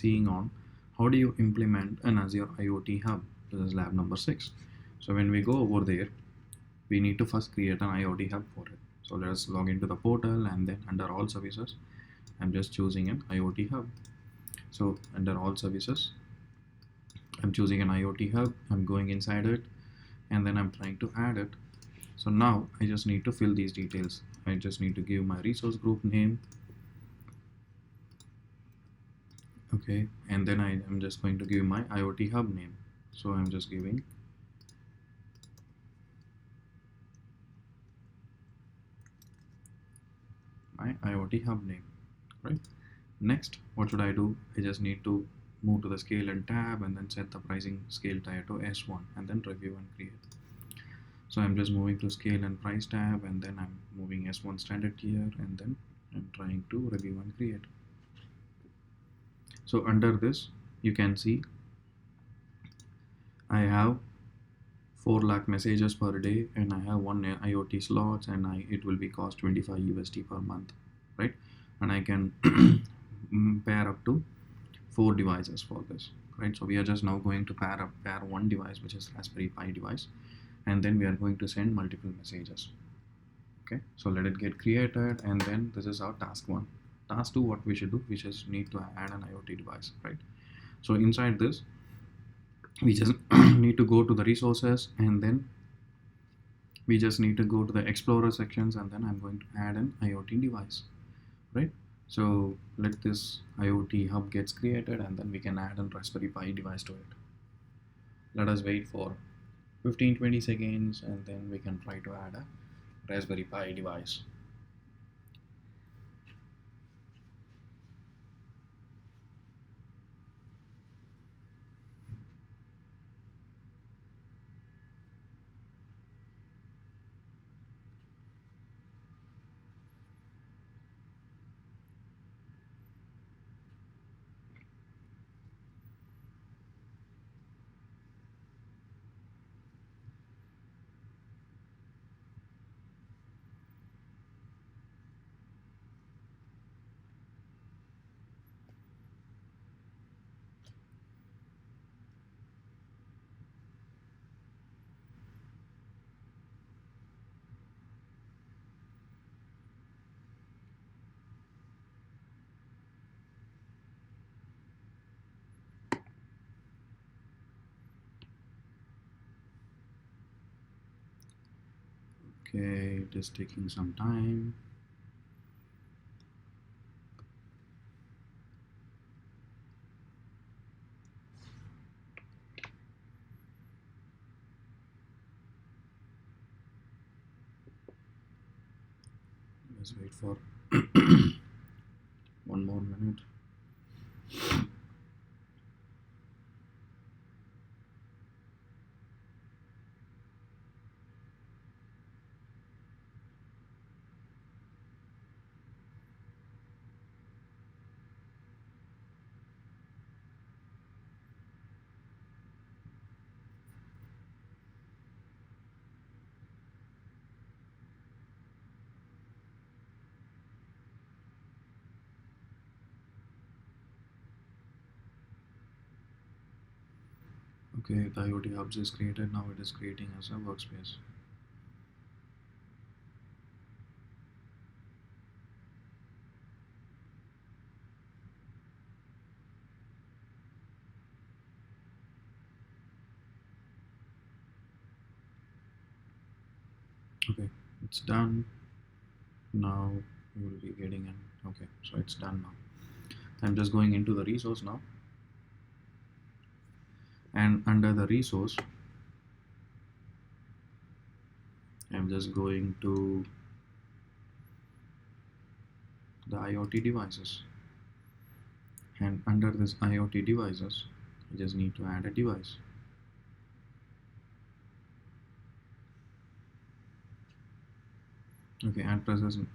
seeing on how do you implement an Azure IoT Hub. This is lab number 6. So when we go over there, we need to first create an IoT Hub for it. So let us log into the portal, and then under all services, I'm just choosing an IoT Hub. So under all services, I'm choosing an IoT Hub, I'm going inside it, and then I'm trying to add it. So now I just need to fill these details. I just need to give my resource group name. Okay, and then I am just going to give my IoT Hub name. So I'm just giving my IoT Hub name, right? Next, what should I do? I just need to move to the scale and tab, and then set the pricing scale tier to S1, and then review and create. So I'm just moving to scale and price tab, and then I'm moving S1 standard tier, and then I'm trying to review and create. So under this, you can see I have 4 lakh messages per day, and I have 1 IoT slots, and it will be cost 25 USD per month, right? And I can pair up to 4 devices for this, right? So we are just now going to pair one device, which is Raspberry Pi device, and then we are going to send multiple messages. Okay, so let it get created, and then this is our task 1. Task 2, what we should do, we just need to add an IoT device, right? So inside this, we just need to go to the resources, and then we just need to go to the explorer sections, and then I'm going to add an IoT device, right? So let this IoT hub gets created, and then we can add a Raspberry Pi device to it. Let us wait for 15-20 seconds, and then we can try to add a Raspberry Pi device. Okay, it is taking some time. Let's wait for 1 more minute. Okay, the IoT hubs is created. Now it is creating as a workspace. Okay, it's done. Now you will be getting an okay, so it's done now. I'm just going into the resource now, and under the resource, I'm just going to the IoT devices, and under this IoT devices, I just need to add a device. Okay, at present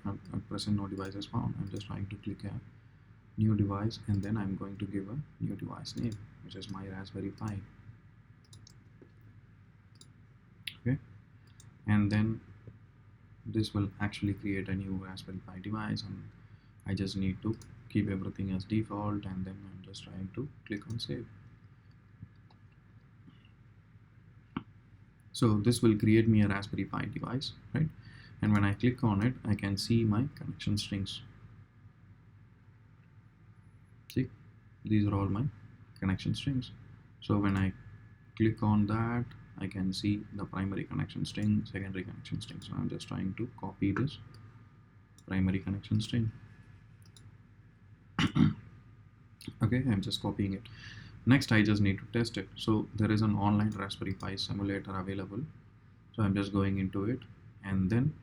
no device is found. I'm just trying to click a new device, and then I'm going to give a new device name, which is my Raspberry Pi. Okay, and then this will actually create a new Raspberry Pi device, and I just need to keep everything as default, and then I'm just just trying to click on save. So this will create me a Raspberry Pi device, right? And when I click on it, I can see my connection strings. See, these are all my connection strings. So when I click on that, I can see the primary connection string, secondary connection string. So I'm just trying to copy this primary connection string. Okay, I'm just copying it. Next, I just need to test it. So there is an online Raspberry Pi simulator available. So I'm just going into it, and then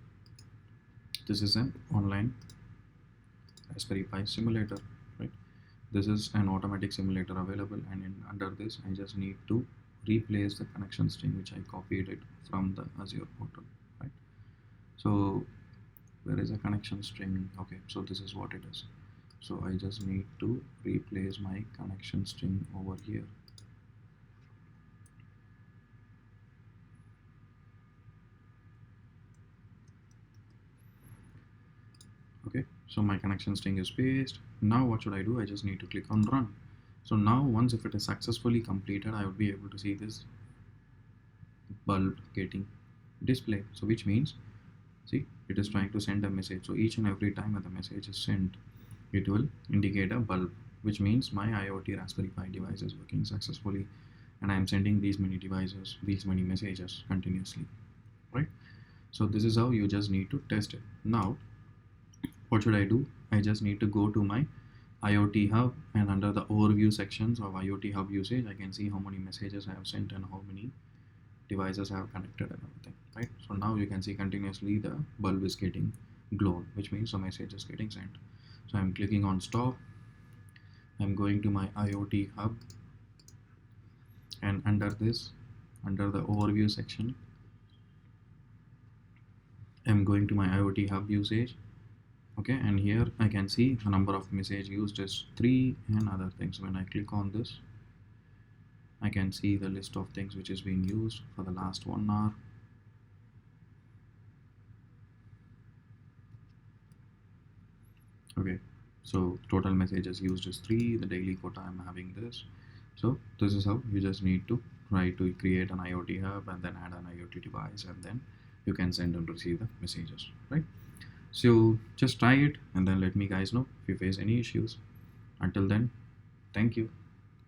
this is an online Raspberry Pi simulator, right? This is an automatic simulator available, and under this I just need to replace the connection string which I copied it from the Azure portal, right? So where is a connection string? Okay, so this is what it is. So I just need to replace my connection string over here. Okay, so my connection string is pasted. Now what should I do? I just need to click on run. So now once if it is successfully completed, I would be able to see this bulb getting displayed. So which means, see, it is trying to send a message. So each and every time that the message is sent, it will indicate a bulb, which means my IoT Raspberry Pi device is working successfully, and I am sending these many devices, these many messages continuously, right? So this is how you just need to test it. Now what should I do? I just need to go to my IoT Hub, and under the overview sections of IoT Hub usage, I can see how many messages I have sent and how many devices I have connected and everything, right? So now you can see continuously the bulb is getting glowed, which means the message is getting sent. So I'm clicking on stop. I'm going to my IoT Hub, and under this, under the overview section, I'm going to my IoT Hub usage. Okay, and here I can see the number of message used is 3 and other things. When I click on this, I can see the list of things which is being used for the last 1 hour. Okay, so total messages used is 3. The daily quota I'm having this. So this is how you just need to try to create an IoT Hub and then add an IoT device, and then you can send and receive the messages, right? So just try it and then let me guys know if you face any issues. Until then, thank you.